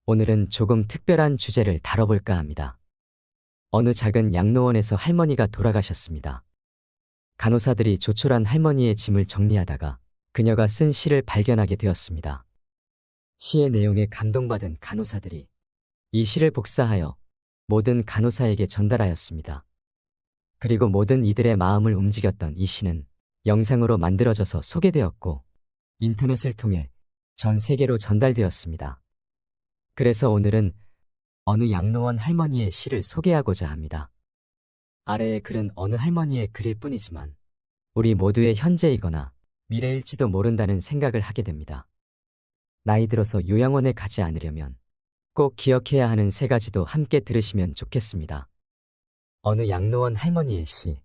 오늘은 조금 특별한 주제를 다뤄볼까 합니다. 어느 작은 양로원에서 할머니가 돌아가셨습니다. 간호사들이 조촐한 할머니의 짐을 정리하다가 그녀가 쓴 시를 발견하게 되었습니다. 시의 내용에 감동받은 간호사들이 이 시를 복사하여 모든 간호사에게 전달하였습니다. 그리고 모든 이들의 마음을 움직였던 이 시는 영상으로 만들어져서 소개되었고 인터넷을 통해 전 세계로 전달되었습니다. 그래서 오늘은 어느 양로원 할머니의 시를 소개하고자 합니다. 아래의 글은 어느 할머니의 글일 뿐이지만 우리 모두의 현재이거나 미래일지도 모른다는 생각을 하게 됩니다. 나이 들어서 요양원에 가지 않으려면 꼭 기억해야 하는 세 가지도 함께 들으시면 좋겠습니다. 어느 양로원 할머니의 시.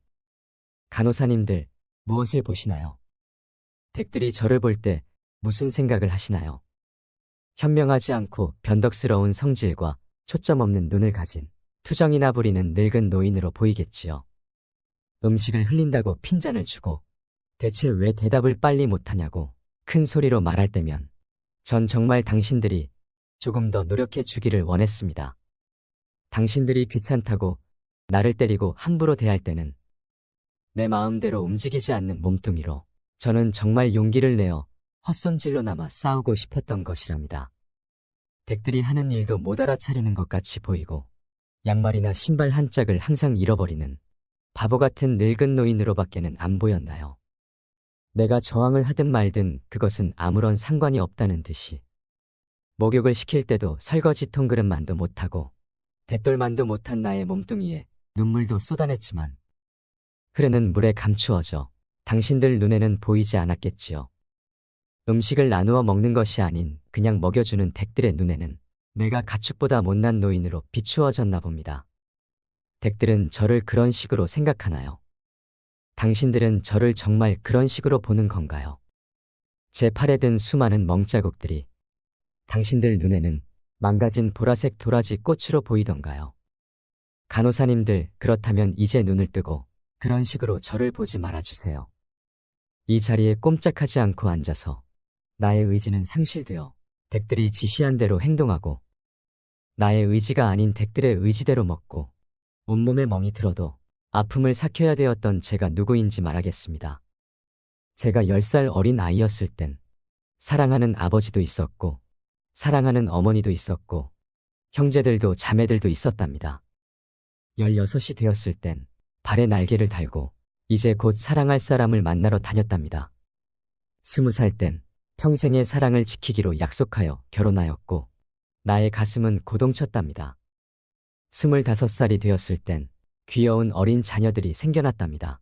간호사님들, 무엇을 보시나요? 댁들이 저를 볼 때 무슨 생각을 하시나요? 현명하지 않고 변덕스러운 성질과 초점 없는 눈을 가진 투정이나 부리는 늙은 노인으로 보이겠지요. 음식을 흘린다고 핀잔을 주고 대체 왜 대답을 빨리 못하냐고 큰 소리로 말할 때면 전 정말 당신들이 조금 더 노력해 주기를 원했습니다. 당신들이 귀찮다고 나를 때리고 함부로 대할 때는 내 마음대로 움직이지 않는 몸뚱이로 저는 정말 용기를 내어 헛손질로나마 싸우고 싶었던 것이랍니다. 댁들이 하는 일도 못 알아차리는 것 같이 보이고 양말이나 신발 한 짝을 항상 잃어버리는 바보 같은 늙은 노인으로밖에는 안 보였나요? 내가 저항을 하든 말든 그것은 아무런 상관이 없다는 듯이 목욕을 시킬 때도 설거지 통그릇만도 못하고 대돌만도 못한 나의 몸뚱이에 눈물도 쏟아냈지만 흐르는 물에 감추어져 당신들 눈에는 보이지 않았겠지요. 음식을 나누어 먹는 것이 아닌 그냥 먹여주는 댁들의 눈에는 내가 가축보다 못난 노인으로 비추어졌나 봅니다. 댁들은 저를 그런 식으로 생각하나요? 당신들은 저를 정말 그런 식으로 보는 건가요? 제 팔에 든 수많은 멍자국들이 당신들 눈에는 망가진 보라색 도라지 꽃으로 보이던가요? 간호사님들, 그렇다면 이제 눈을 뜨고 그런 식으로 저를 보지 말아주세요. 이 자리에 꼼짝하지 않고 앉아서 나의 의지는 상실되어 댁들이 지시한 대로 행동하고 나의 의지가 아닌 댁들의 의지대로 먹고 온몸에 멍이 들어도 아픔을 삭혀야 되었던 제가 누구인지 말하겠습니다. 제가 10살 어린 아이였을 땐 사랑하는 아버지도 있었고 사랑하는 어머니도 있었고 형제들도 자매들도 있었답니다. 16이 되었을 땐 발에 날개를 달고 이제 곧 사랑할 사람을 만나러 다녔답니다. 20살 땐 평생의 사랑을 지키기로 약속하여 결혼하였고 나의 가슴은 고동쳤답니다. 25살이 되었을 땐 귀여운 어린 자녀들이 생겨났답니다.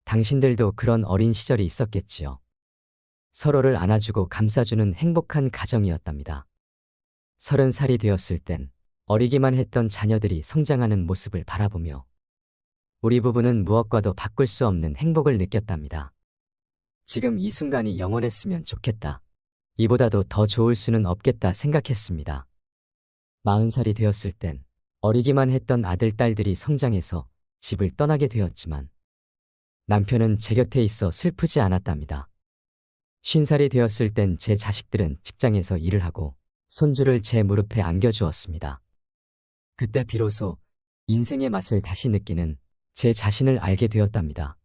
당신들도 그런 어린 시절이 있었겠지요. 서로를 안아주고 감싸주는 행복한 가정이었답니다. 30살이 되었을 땐 어리기만 했던 자녀들이 성장하는 모습을 바라보며 우리 부부는 무엇과도 바꿀 수 없는 행복을 느꼈답니다. 지금 이 순간이 영원했으면 좋겠다. 이보다도 더 좋을 수는 없겠다 생각했습니다. 40살이 되었을 땐 어리기만 했던 아들, 딸들이 성장해서 집을 떠나게 되었지만 남편은 제 곁에 있어 슬프지 않았답니다. 50살이 되었을 땐 제 자식들은 직장에서 일을 하고 손주를 제 무릎에 안겨주었습니다. 그때 비로소 인생의 맛을 다시 느끼는 제 자신을 알게 되었답니다.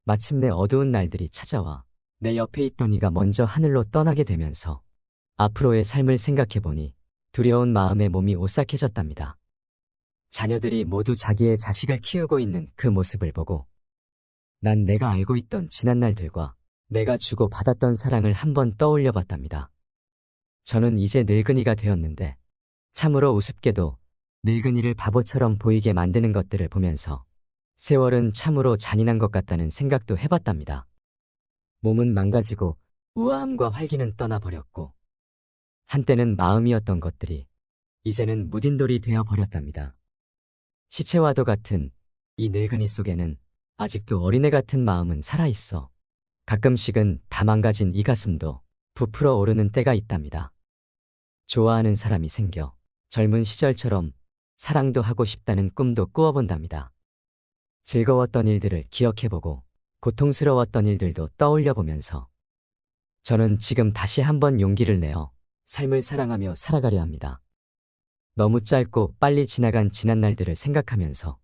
마침내 어두운 날들이 찾아와 내 옆에 있던 이가 먼저 하늘로 떠나게 되면서 앞으로의 삶을 생각해보니 두려운 마음에 몸이 오싹해졌답니다. 자녀들이 모두 자기의 자식을 키우고 있는 그 모습을 보고 난 내가 알고 있던 지난 날들과 내가 주고 받았던 사랑을 한번 떠올려 봤답니다. 저는 이제 늙은이가 되었는데 참으로 우습게도 늙은이를 바보처럼 보이게 만드는 것들을 보면서 세월은 참으로 잔인한 것 같다는 생각도 해봤답니다. 몸은 망가지고 우아함과 활기는 떠나버렸고 한때는 마음이었던 것들이 이제는 무딘돌이 되어버렸답니다. 시체와도 같은 이 늙은이 속에는 아직도 어린애 같은 마음은 살아있어 가끔씩은 다 망가진 이 가슴도 부풀어 오르는 때가 있답니다. 좋아하는 사람이 생겨 젊은 시절처럼 사랑도 하고 싶다는 꿈도 꾸어본답니다. 즐거웠던 일들을 기억해보고 고통스러웠던 일들도 떠올려보면서 저는 지금 다시 한번 용기를 내어 삶을 사랑하며 살아가려 합니다. 너무 짧고 빨리 지나간 지난 날들을 생각하면서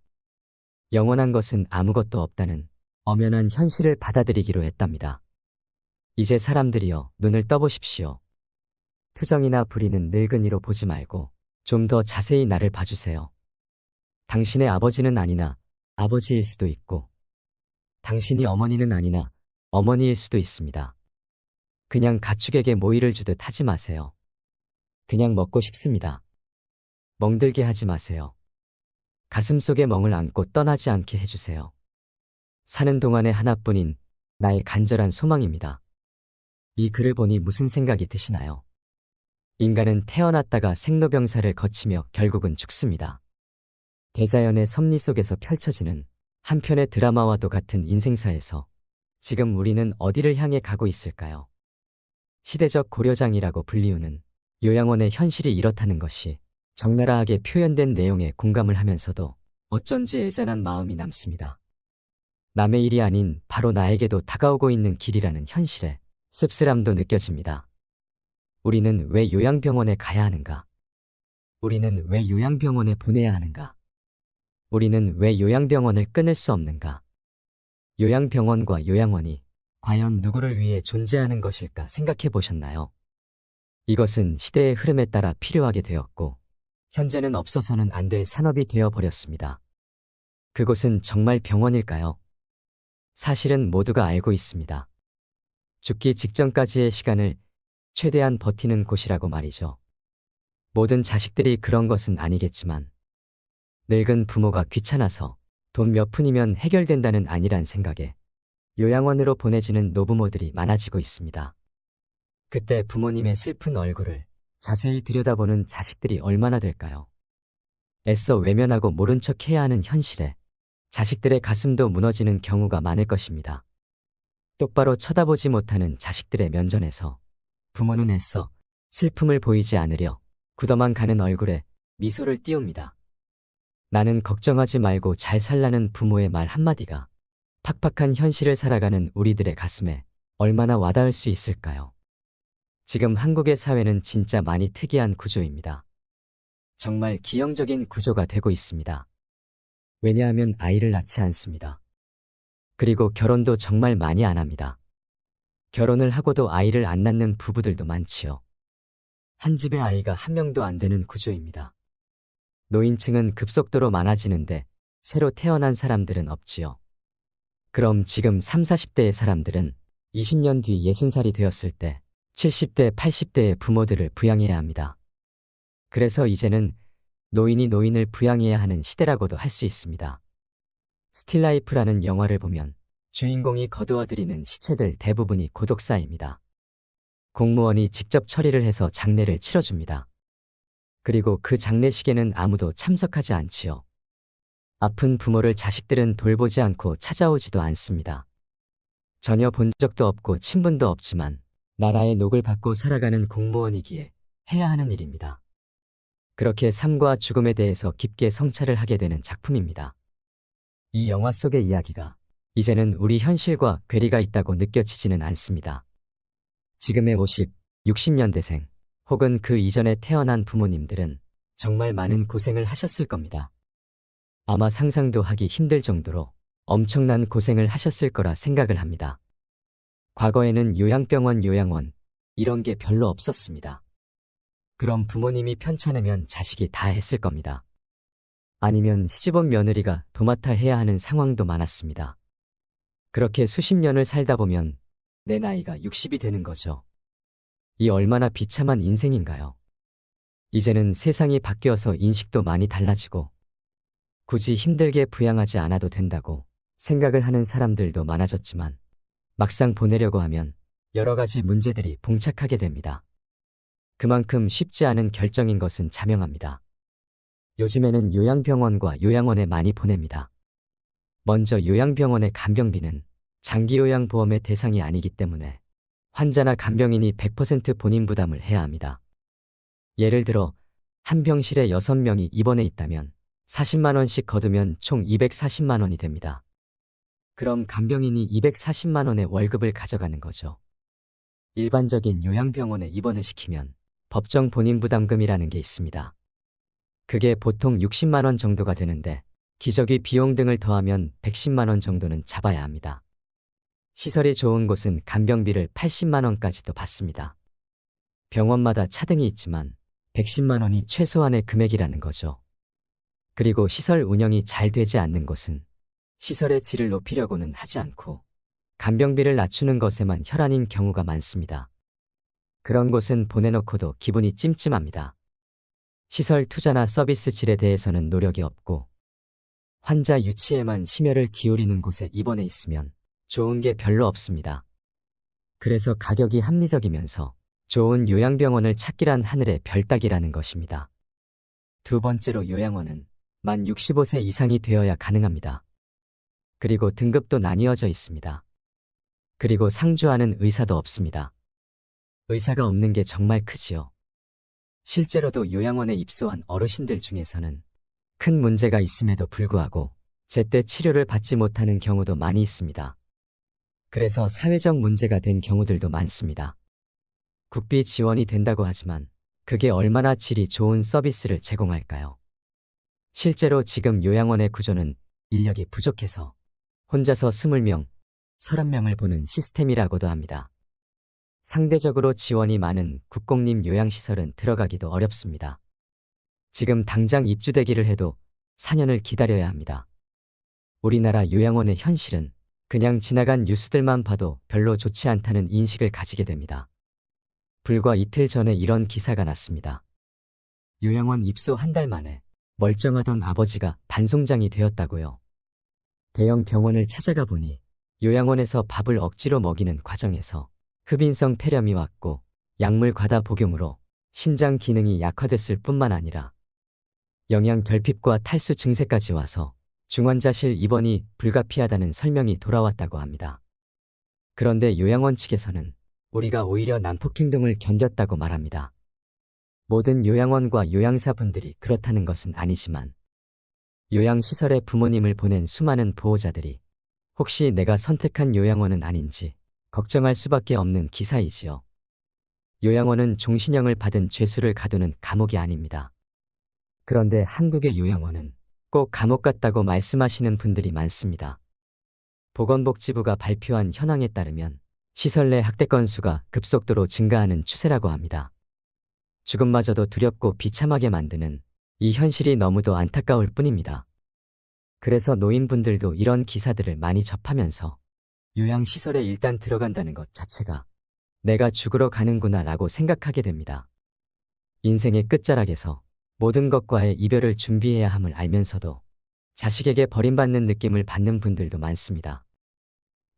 영원한 것은 아무것도 없다는 엄연한 현실을 받아들이기로 했답니다. 이제 사람들이여 눈을 떠보십시오. 투정이나 불의는 늙은이로 보지 말고 좀 더 자세히 나를 봐주세요. 당신의 아버지는 아니나 아버지일 수도 있고 당신이 어머니는 아니나 어머니일 수도 있습니다. 그냥 가축에게 모이를 주듯 하지 마세요. 그냥 먹고 싶습니다. 멍들게 하지 마세요. 가슴속에 멍을 안고 떠나지 않게 해주세요. 사는 동안에 하나뿐인 나의 간절한 소망입니다. 이 글을 보니 무슨 생각이 드시나요? 인간은 태어났다가 생로병사를 거치며 결국은 죽습니다. 대자연의 섭리 속에서 펼쳐지는 한편의 드라마와도 같은 인생사에서 지금 우리는 어디를 향해 가고 있을까요? 시대적 고려장이라고 불리우는 요양원의 현실이 이렇다는 것이 적나라하게 표현된 내용에 공감을 하면서도 어쩐지 애잔한 마음이 남습니다. 남의 일이 아닌 바로 나에게도 다가오고 있는 길이라는 현실에 씁쓸함도 느껴집니다. 우리는 왜 요양병원에 가야 하는가? 우리는 왜 요양병원에 보내야 하는가? 우리는 왜 요양병원을 끊을 수 없는가? 요양병원과 요양원이 과연 누구를 위해 존재하는 것일까 생각해 보셨나요? 이것은 시대의 흐름에 따라 필요하게 되었고, 현재는 없어서는 안 될 산업이 되어버렸습니다. 그곳은 정말 병원일까요? 사실은 모두가 알고 있습니다. 죽기 직전까지의 시간을 최대한 버티는 곳이라고 말이죠. 모든 자식들이 그런 것은 아니겠지만, 늙은 부모가 귀찮아서 돈 몇 푼이면 해결된다는 아니란 생각에 요양원으로 보내지는 노부모들이 많아지고 있습니다. 그때 부모님의 슬픈 얼굴을 자세히 들여다보는 자식들이 얼마나 될까요? 애써 외면하고 모른 척 해야 하는 현실에 자식들의 가슴도 무너지는 경우가 많을 것입니다. 똑바로 쳐다보지 못하는 자식들의 면전에서 부모는 애써 슬픔을 보이지 않으려 굳어만 가는 얼굴에 미소를 띄웁니다. 나는 걱정하지 말고 잘 살라는 부모의 말 한마디가 팍팍한 현실을 살아가는 우리들의 가슴에 얼마나 와닿을 수 있을까요? 지금 한국의 사회는 진짜 많이 특이한 구조입니다. 정말 기형적인 구조가 되고 있습니다. 왜냐하면 아이를 낳지 않습니다. 그리고 결혼도 정말 많이 안 합니다. 결혼을 하고도 아이를 안 낳는 부부들도 많지요. 한 집에 아이가 한 명도 안 되는 구조입니다. 노인층은 급속도로 많아지는데 새로 태어난 사람들은 없지요. 그럼 지금 30, 40대의 사람들은 20년 뒤 60살이 되었을 때 70대, 80대의 부모들을 부양해야 합니다. 그래서 이제는 노인이 노인을 부양해야 하는 시대라고도 할 수 있습니다. 스틸라이프라는 영화를 보면 주인공이 거두어들이는 시체들 대부분이 고독사입니다. 공무원이 직접 처리를 해서 장례를 치러줍니다. 그리고 그 장례식에는 아무도 참석하지 않지요. 아픈 부모를 자식들은 돌보지 않고 찾아오지도 않습니다. 전혀 본 적도 없고 친분도 없지만 나라의 녹을 받고 살아가는 공무원이기에 해야 하는 일입니다. 그렇게 삶과 죽음에 대해서 깊게 성찰을 하게 되는 작품입니다. 이 영화 속의 이야기가 이제는 우리 현실과 괴리가 있다고 느껴지지는 않습니다. 지금의 50, 60년대생 혹은 그 이전에 태어난 부모님들은 정말 많은 고생을 하셨을 겁니다. 아마 상상도 하기 힘들 정도로 엄청난 고생을 하셨을 거라 생각을 합니다. 과거에는 요양병원, 요양원 이런 게 별로 없었습니다. 그럼 부모님이 편찮으면 자식이 다 했을 겁니다. 아니면 시집온 며느리가 도맡아 해야 하는 상황도 많았습니다. 그렇게 수십 년을 살다 보면 내 나이가 60이 되는 거죠. 이 얼마나 비참한 인생인가요? 이제는 세상이 바뀌어서 인식도 많이 달라지고 굳이 힘들게 부양하지 않아도 된다고 생각을 하는 사람들도 많아졌지만 막상 보내려고 하면 여러 가지 문제들이 봉착하게 됩니다. 그만큼 쉽지 않은 결정인 것은 자명합니다. 요즘에는 요양병원과 요양원에 많이 보냅니다. 먼저 요양병원의 간병비는 장기요양보험의 대상이 아니기 때문에 환자나 간병인이 100% 본인 부담을 해야 합니다. 예를 들어 한 병실에 6명이 입원해 있다면 40만 원씩 거두면 총 240만 원이 됩니다. 그럼 간병인이 240만 원의 월급을 가져가는 거죠. 일반적인 요양병원에 입원을 시키면 법정 본인 부담금이라는 게 있습니다. 그게 보통 60만 원 정도가 되는데 기저귀 비용 등을 더하면 110만 원 정도는 잡아야 합니다. 시설이 좋은 곳은 간병비를 80만 원까지도 받습니다. 병원마다 차등이 있지만 110만 원이 최소한의 금액이라는 거죠. 그리고 시설 운영이 잘 되지 않는 곳은 시설의 질을 높이려고는 하지 않고 간병비를 낮추는 것에만 혈안인 경우가 많습니다. 그런 곳은 보내놓고도 기분이 찜찜합니다. 시설 투자나 서비스 질에 대해서는 노력이 없고 환자 유치에만 심혈을 기울이는 곳에 입원해 있으면 좋은 게 별로 없습니다. 그래서 가격이 합리적이면서 좋은 요양병원을 찾기란 하늘의 별 따기라는 것입니다. 두 번째로 요양원은 만 65세 이상이 되어야 가능합니다. 그리고 등급도 나뉘어져 있습니다. 그리고 상주하는 의사도 없습니다. 의사가 없는 게 정말 크지요. 실제로도 요양원에 입소한 어르신들 중에서는 큰 문제가 있음에도 불구하고 제때 치료를 받지 못하는 경우도 많이 있습니다. 그래서 사회적 문제가 된 경우들도 많습니다. 국비 지원이 된다고 하지만 그게 얼마나 질이 좋은 서비스를 제공할까요? 실제로 지금 요양원의 구조는 인력이 부족해서 혼자서 20명, 30명을 보는 시스템이라고도 합니다. 상대적으로 지원이 많은 국공립 요양시설은 들어가기도 어렵습니다. 지금 당장 입주되기를 해도 4년을 기다려야 합니다. 우리나라 요양원의 현실은 그냥 지나간 뉴스들만 봐도 별로 좋지 않다는 인식을 가지게 됩니다. 불과 이틀 전에 이런 기사가 났습니다. 요양원 입소 한 달 만에 멀쩡하던 아버지가 반송장이 되었다고요. 대형 병원을 찾아가 보니 요양원에서 밥을 억지로 먹이는 과정에서 흡인성 폐렴이 왔고 약물 과다 복용으로 신장 기능이 약화됐을 뿐만 아니라 영양 결핍과 탈수 증세까지 와서 중환자실 입원이 불가피하다는 설명이 돌아왔다고 합니다. 그런데 요양원 측에서는 우리가 오히려 난폭행동을 견뎠다고 말합니다. 모든 요양원과 요양사분들이 그렇다는 것은 아니지만 요양시설에 부모님을 보낸 수많은 보호자들이 혹시 내가 선택한 요양원은 아닌지 걱정할 수밖에 없는 기사이지요. 요양원은 종신형을 받은 죄수를 가두는 감옥이 아닙니다. 그런데 한국의 요양원은 꼭 감옥 같다고 말씀하시는 분들이 많습니다. 보건복지부가 발표한 현황에 따르면 시설 내 학대 건수가 급속도로 증가하는 추세라고 합니다. 죽음마저도 두렵고 비참하게 만드는 이 현실이 너무도 안타까울 뿐입니다. 그래서 노인분들도 이런 기사들을 많이 접하면서 요양시설에 일단 들어간다는 것 자체가 내가 죽으러 가는구나 라고 생각하게 됩니다. 인생의 끝자락에서 모든 것과의 이별을 준비해야 함을 알면서도 자식에게 버림받는 느낌을 받는 분들도 많습니다.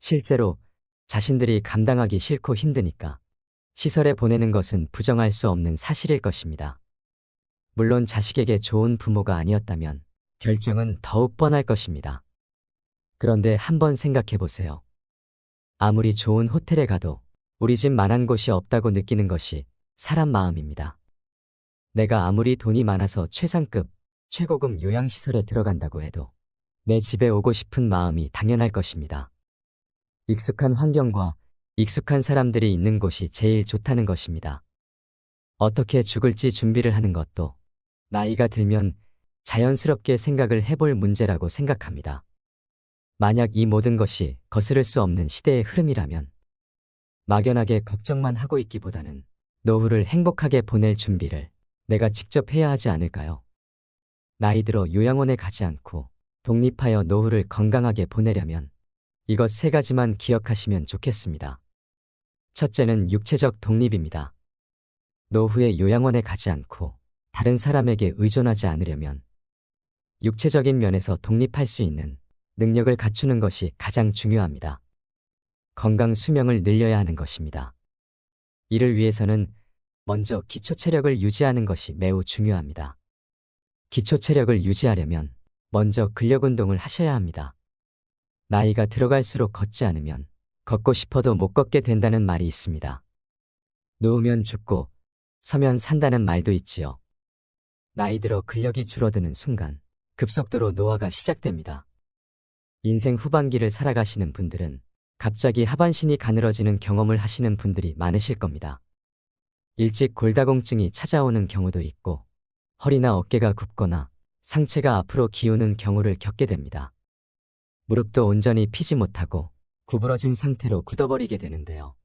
실제로 자신들이 감당하기 싫고 힘드니까 시설에 보내는 것은 부정할 수 없는 사실일 것입니다. 물론 자식에게 좋은 부모가 아니었다면 결정은 더욱 뻔할 것입니다. 그런데 한번 생각해 보세요. 아무리 좋은 호텔에 가도 우리 집만한 곳이 없다고 느끼는 것이 사람 마음입니다. 내가 아무리 돈이 많아서 최상급, 최고급 요양시설에 들어간다고 해도 내 집에 오고 싶은 마음이 당연할 것입니다. 익숙한 환경과 익숙한 사람들이 있는 곳이 제일 좋다는 것입니다. 어떻게 죽을지 준비를 하는 것도 나이가 들면 자연스럽게 생각을 해볼 문제라고 생각합니다. 만약 이 모든 것이 거스를 수 없는 시대의 흐름이라면 막연하게 걱정만 하고 있기보다는 노후를 행복하게 보낼 준비를 내가 직접 해야 하지 않을까요? 나이 들어 요양원에 가지 않고 독립하여 노후를 건강하게 보내려면 이것 세 가지만 기억하시면 좋겠습니다. 첫째는 육체적 독립입니다. 노후에 요양원에 가지 않고 다른 사람에게 의존하지 않으려면 육체적인 면에서 독립할 수 있는 능력을 갖추는 것이 가장 중요합니다. 건강 수명을 늘려야 하는 것입니다. 이를 위해서는 먼저 기초 체력을 유지하는 것이 매우 중요합니다. 기초 체력을 유지하려면 먼저 근력 운동을 하셔야 합니다. 나이가 들어갈수록 걷지 않으면 걷고 싶어도 못 걷게 된다는 말이 있습니다. 누우면 죽고 서면 산다는 말도 있지요. 나이 들어 근력이 줄어드는 순간 급속도로 노화가 시작됩니다. 인생 후반기를 살아가시는 분들은 갑자기 하반신이 가늘어지는 경험을 하시는 분들이 많으실 겁니다. 일찍 골다공증이 찾아오는 경우도 있고 허리나 어깨가 굽거나 상체가 앞으로 기우는 경우를 겪게 됩니다. 무릎도 온전히 피지 못하고 구부러진 상태로 굳어버리게 되는데요.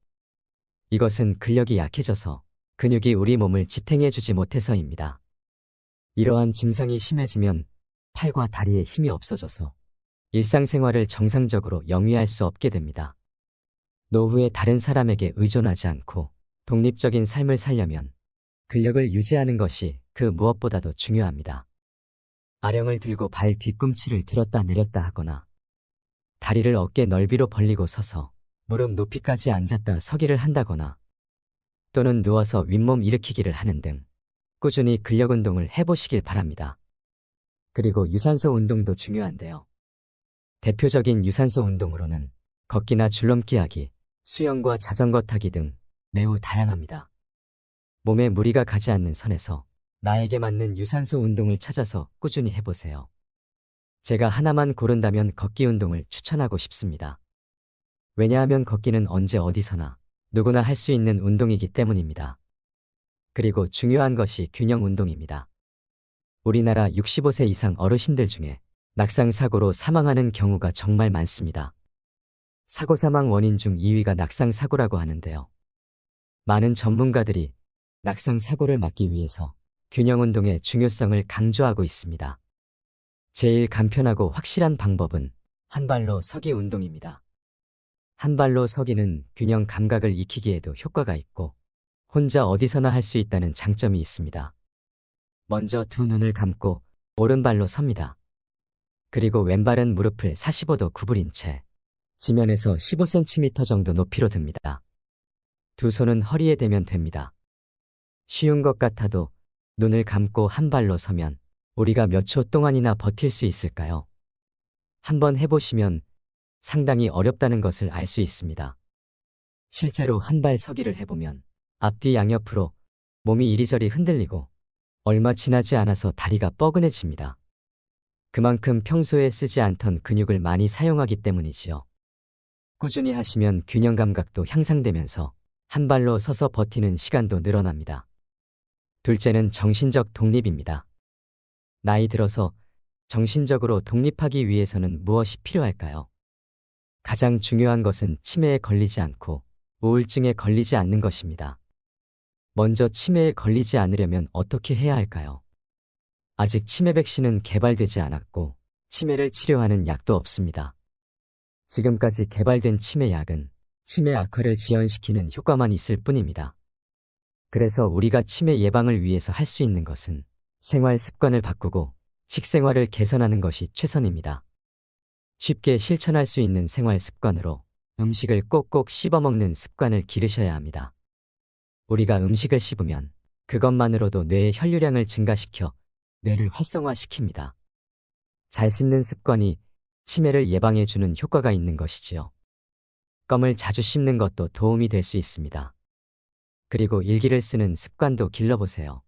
이것은 근력이 약해져서 근육이 우리 몸을 지탱해주지 못해서입니다. 이러한 증상이 심해지면 팔과 다리에 힘이 없어져서 일상생활을 정상적으로 영위할 수 없게 됩니다. 노후에 다른 사람에게 의존하지 않고 독립적인 삶을 살려면 근력을 유지하는 것이 그 무엇보다도 중요합니다. 아령을 들고 발 뒤꿈치를 들었다 내렸다 하거나 다리를 어깨 넓이로 벌리고 서서 무릎 높이까지 앉았다 서기를 한다거나 또는 누워서 윗몸 일으키기를 하는 등 꾸준히 근력 운동을 해보시길 바랍니다. 그리고 유산소 운동도 중요한데요. 대표적인 유산소 운동으로는 걷기나 줄넘기 하기, 수영과 자전거 타기 등 매우 다양합니다. 몸에 무리가 가지 않는 선에서 나에게 맞는 유산소 운동을 찾아서 꾸준히 해보세요. 제가 하나만 고른다면 걷기 운동을 추천하고 싶습니다. 왜냐하면 걷기는 언제 어디서나 누구나 할 수 있는 운동이기 때문입니다. 그리고 중요한 것이 균형 운동입니다. 우리나라 65세 이상 어르신들 중에 낙상 사고로 사망하는 경우가 정말 많습니다. 사고 사망 원인 중 2위가 낙상 사고라고 하는데요. 많은 전문가들이 낙상 사고를 막기 위해서 균형 운동의 중요성을 강조하고 있습니다. 제일 간편하고 확실한 방법은 한 발로 서기 운동입니다. 한 발로 서기는 균형 감각을 익히기에도 효과가 있고 혼자 어디서나 할 수 있다는 장점이 있습니다. 먼저 두 눈을 감고 오른발로 섭니다. 그리고 왼발은 무릎을 45도 구부린 채 지면에서 15cm 정도 높이로 듭니다. 두 손은 허리에 대면 됩니다. 쉬운 것 같아도 눈을 감고 한 발로 서면 우리가 몇 초 동안이나 버틸 수 있을까요? 한번 해보시면 상당히 어렵다는 것을 알 수 있습니다. 실제로 한 발 서기를 해보면 앞뒤 양옆으로 몸이 이리저리 흔들리고 얼마 지나지 않아서 다리가 뻐근해집니다. 그만큼 평소에 쓰지 않던 근육을 많이 사용하기 때문이지요. 꾸준히 하시면 균형 감각도 향상되면서 한 발로 서서 버티는 시간도 늘어납니다. 둘째는 정신적 독립입니다. 나이 들어서 정신적으로 독립하기 위해서는 무엇이 필요할까요? 가장 중요한 것은 치매에 걸리지 않고 우울증에 걸리지 않는 것입니다. 먼저 치매에 걸리지 않으려면 어떻게 해야 할까요? 아직 치매 백신은 개발되지 않았고 치매를 치료하는 약도 없습니다. 지금까지 개발된 치매 약은 치매 악화를 지연시키는 효과만 있을 뿐입니다. 그래서 우리가 치매 예방을 위해서 할 수 있는 것은 생활 습관을 바꾸고 식생활을 개선하는 것이 최선입니다. 쉽게 실천할 수 있는 생활 습관으로 음식을 꼭꼭 씹어먹는 습관을 기르셔야 합니다. 우리가 음식을 씹으면 그것만으로도 뇌의 혈류량을 증가시켜 뇌를 활성화시킵니다. 잘 씹는 습관이 치매를 예방해주는 효과가 있는 것이지요. 껌을 자주 씹는 것도 도움이 될 수 있습니다. 그리고 일기를 쓰는 습관도 길러보세요.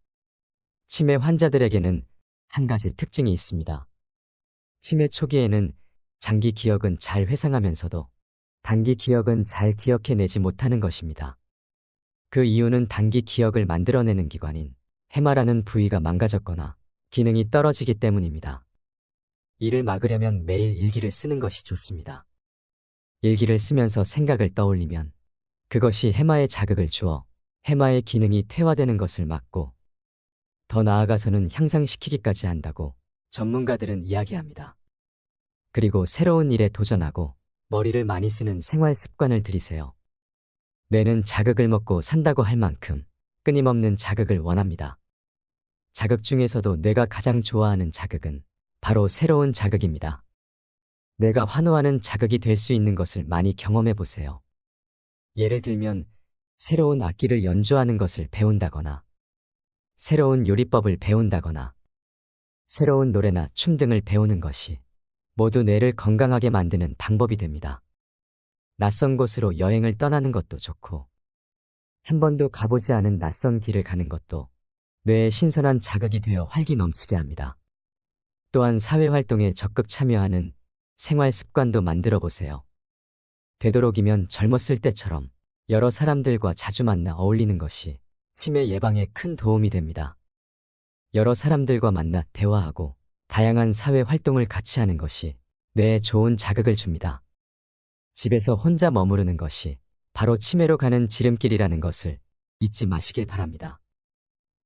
치매 환자들에게는 한 가지 특징이 있습니다. 치매 초기에는 장기 기억은 잘 회상하면서도 단기 기억은 잘 기억해내지 못하는 것입니다. 그 이유는 단기 기억을 만들어내는 기관인 해마라는 부위가 망가졌거나 기능이 떨어지기 때문입니다. 이를 막으려면 매일 일기를 쓰는 것이 좋습니다. 일기를 쓰면서 생각을 떠올리면 그것이 해마에 자극을 주어 해마의 기능이 퇴화되는 것을 막고 더 나아가서는 향상시키기까지 한다고 전문가들은 이야기합니다. 그리고 새로운 일에 도전하고 머리를 많이 쓰는 생활 습관을 들이세요. 뇌는 자극을 먹고 산다고 할 만큼 끊임없는 자극을 원합니다. 자극 중에서도 뇌가 가장 좋아하는 자극은 바로 새로운 자극입니다. 뇌가 환호하는 자극이 될 수 있는 것을 많이 경험해 보세요. 예를 들면 새로운 악기를 연주하는 것을 배운다거나 새로운 요리법을 배운다거나 새로운 노래나 춤 등을 배우는 것이 모두 뇌를 건강하게 만드는 방법이 됩니다. 낯선 곳으로 여행을 떠나는 것도 좋고 한 번도 가보지 않은 낯선 길을 가는 것도 뇌에 신선한 자극이 되어 활기 넘치게 합니다. 또한 사회활동에 적극 참여하는 생활 습관도 만들어 보세요. 되도록이면 젊었을 때처럼 여러 사람들과 자주 만나 어울리는 것이 치매 예방에 큰 도움이 됩니다. 여러 사람들과 만나 대화하고 다양한 사회 활동을 같이 하는 것이 뇌에 좋은 자극을 줍니다. 집에서 혼자 머무르는 것이 바로 치매로 가는 지름길이라는 것을 잊지 마시길 바랍니다.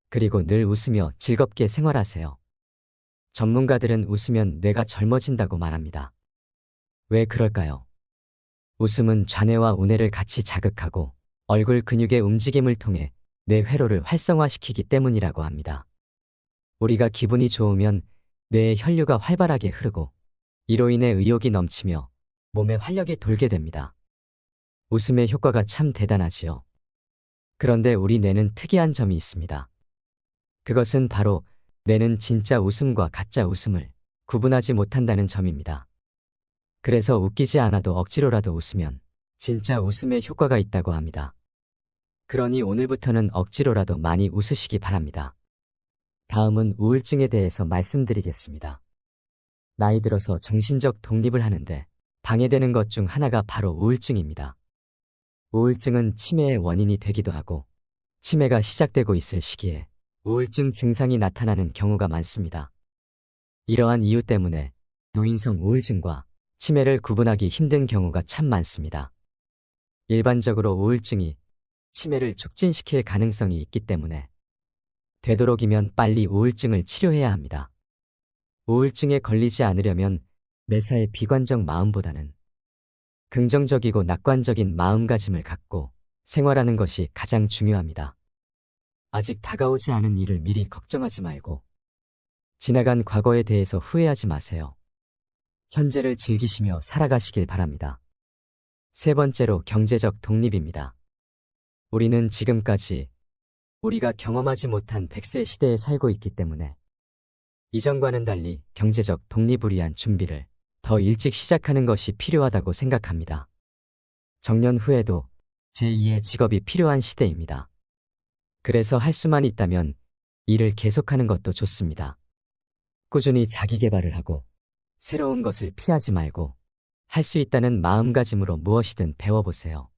그리고 늘 웃으며 즐겁게 생활하세요. 전문가들은 웃으면 뇌가 젊어진다고 말합니다. 왜 그럴까요? 웃음은 좌뇌와 우뇌를 같이 자극하고 얼굴 근육의 움직임을 통해 뇌 회로를 활성화시키기 때문이라고 합니다. 우리가 기분이 좋으면 뇌의 혈류가 활발하게 흐르고 이로 인해 의욕이 넘치며 몸에 활력이 돌게 됩니다. 웃음의 효과가 참 대단하지요. 그런데 우리 뇌는 특이한 점이 있습니다. 그것은 바로 뇌는 진짜 웃음과 가짜 웃음을 구분하지 못한다는 점입니다. 그래서 웃기지 않아도 억지로라도 웃으면 진짜 웃음의 효과가 있다고 합니다. 그러니 오늘부터는 억지로라도 많이 웃으시기 바랍니다. 다음은 우울증에 대해서 말씀드리겠습니다. 나이 들어서 정신적 독립을 하는데 방해되는 것 중 하나가 바로 우울증입니다. 우울증은 치매의 원인이 되기도 하고 치매가 시작되고 있을 시기에 우울증 증상이 나타나는 경우가 많습니다. 이러한 이유 때문에 노인성 우울증과 치매를 구분하기 힘든 경우가 참 많습니다. 일반적으로 우울증이 치매를 촉진시킬 가능성이 있기 때문에 되도록이면 빨리 우울증을 치료해야 합니다. 우울증에 걸리지 않으려면 매사에 비관적 마음보다는 긍정적이고 낙관적인 마음가짐을 갖고 생활하는 것이 가장 중요합니다. 아직 다가오지 않은 일을 미리 걱정하지 말고 지나간 과거에 대해서 후회하지 마세요. 현재를 즐기시며 살아가시길 바랍니다. 세 번째로 경제적 독립입니다. 우리는 지금까지 우리가 경험하지 못한 100세 시대에 살고 있기 때문에 이전과는 달리 경제적 독립을 위한 준비를 더 일찍 시작하는 것이 필요하다고 생각합니다. 정년 후에도 제2의 직업이 필요한 시대입니다. 그래서 할 수만 있다면 일을 계속하는 것도 좋습니다. 꾸준히 자기 개발을 하고 새로운 것을 피하지 말고 할 수 있다는 마음가짐으로 무엇이든 배워보세요.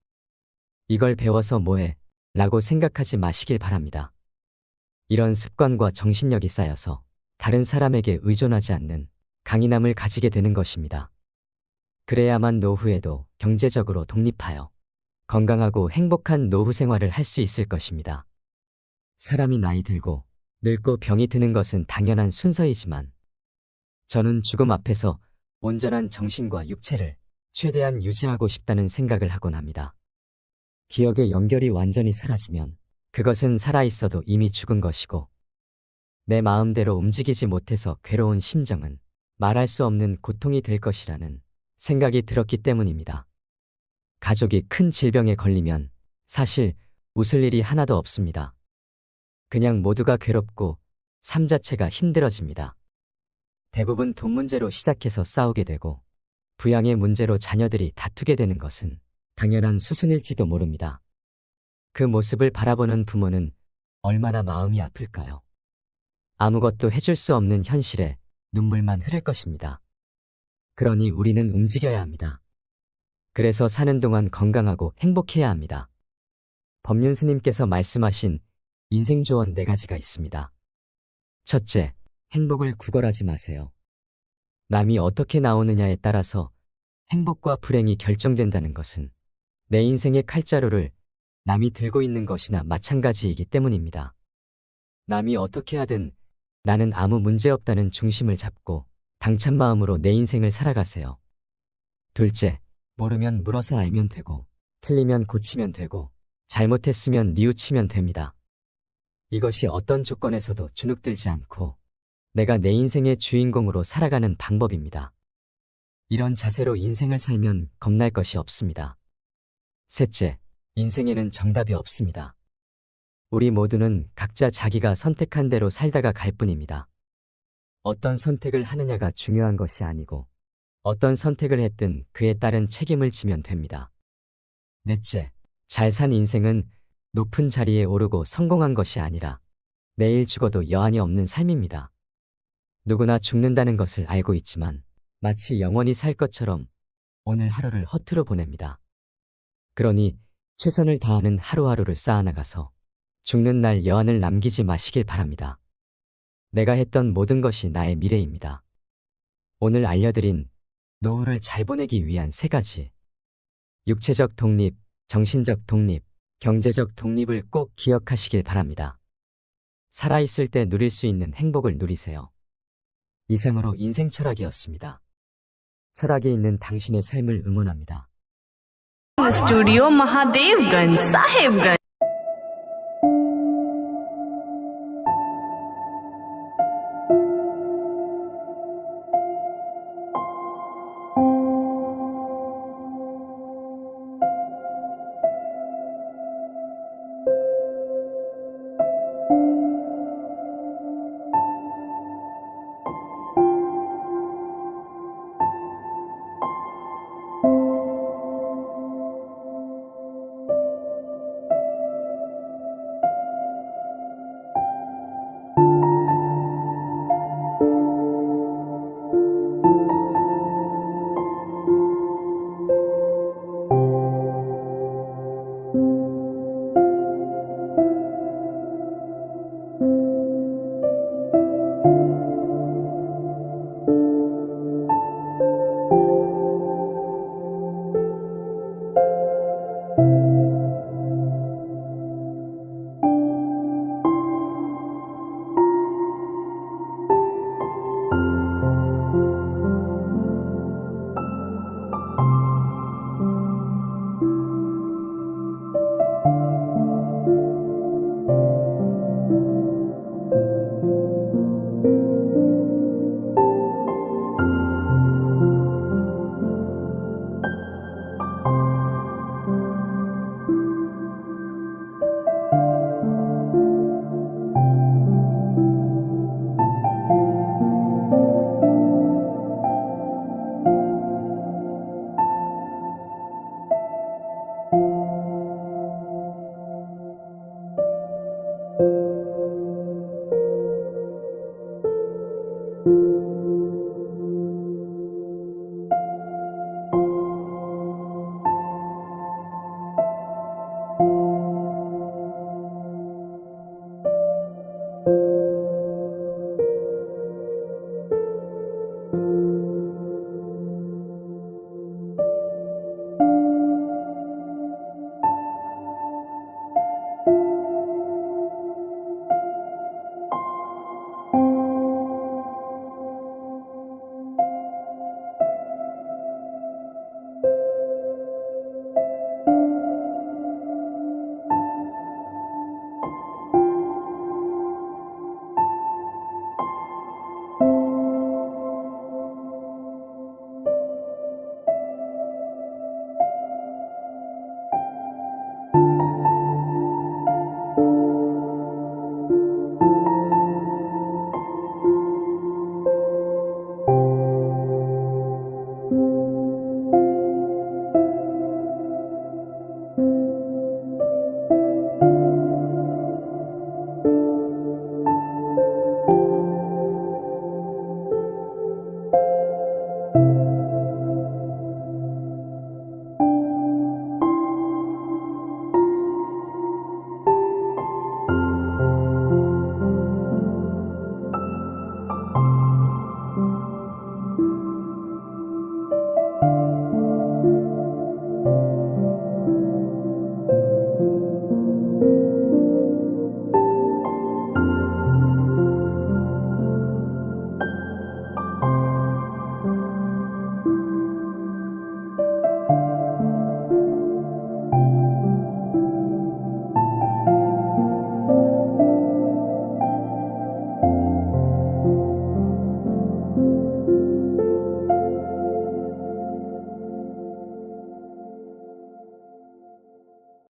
이걸 배워서 뭐해? 라고 생각하지 마시길 바랍니다. 이런 습관과 정신력이 쌓여서 다른 사람에게 의존하지 않는 강인함을 가지게 되는 것입니다. 그래야만 노후에도 경제적으로 독립하여 건강하고 행복한 노후 생활을 할 수 있을 것입니다. 사람이 나이 들고 늙고 병이 드는 것은 당연한 순서이지만 저는 죽음 앞에서 온전한 정신과 육체를 최대한 유지하고 싶다는 생각을 하곤 합니다. 기억의 연결이 완전히 사라지면 그것은 살아있어도 이미 죽은 것이고 내 마음대로 움직이지 못해서 괴로운 심정은 말할 수 없는 고통이 될 것이라는 생각이 들었기 때문입니다. 가족이 큰 질병에 걸리면 사실 웃을 일이 하나도 없습니다. 그냥 모두가 괴롭고 삶 자체가 힘들어집니다. 대부분 돈 문제로 시작해서 싸우게 되고 부양의 문제로 자녀들이 다투게 되는 것은 당연한 수순일지도 모릅니다. 그 모습을 바라보는 부모는 얼마나 마음이 아플까요? 아무것도 해줄 수 없는 현실에 눈물만 흐를 것입니다. 그러니 우리는 움직여야 합니다. 그래서 사는 동안 건강하고 행복해야 합니다. 법륜 스님께서 말씀하신 인생 조언 4가지가 있습니다. 첫째, 행복을 구걸하지 마세요. 남이 어떻게 나오느냐에 따라서 행복과 불행이 결정된다는 것은 내 인생의 칼자루를 남이 들고 있는 것이나 마찬가지이기 때문입니다. 남이 어떻게 하든 나는 아무 문제 없다는 중심을 잡고 당찬 마음으로 내 인생을 살아가세요. 둘째, 모르면 물어서 알면 되고 틀리면 고치면 되고 잘못했으면 뉘우치면 됩니다. 이것이 어떤 조건에서도 주눅들지 않고 내가 내 인생의 주인공으로 살아가는 방법입니다. 이런 자세로 인생을 살면 겁날 것이 없습니다. 셋째, 인생에는 정답이 없습니다. 우리 모두는 각자 자기가 선택한 대로 살다가 갈 뿐입니다. 어떤 선택을 하느냐가 중요한 것이 아니고 어떤 선택을 했든 그에 따른 책임을 지면 됩니다. 넷째, 잘 산 인생은 높은 자리에 오르고 성공한 것이 아니라 내일 죽어도 여한이 없는 삶입니다. 누구나 죽는다는 것을 알고 있지만 마치 영원히 살 것처럼 오늘 하루를 허투루 보냅니다. 그러니 최선을 다하는 하루하루를 쌓아나가서 죽는 날 여한을 남기지 마시길 바랍니다. 내가 했던 모든 것이 나의 미래입니다. 오늘 알려드린 노후를 잘 보내기 위한 3가지. 육체적 독립, 정신적 독립, 경제적 독립을 꼭 기억하시길 바랍니다. 살아있을 때 누릴 수 있는 행복을 누리세요. 이상으로 인생 철학이었습니다. 철학이 있는 당신의 삶을 응원합니다. स्टूडियो Mahadevganj साहेबगंज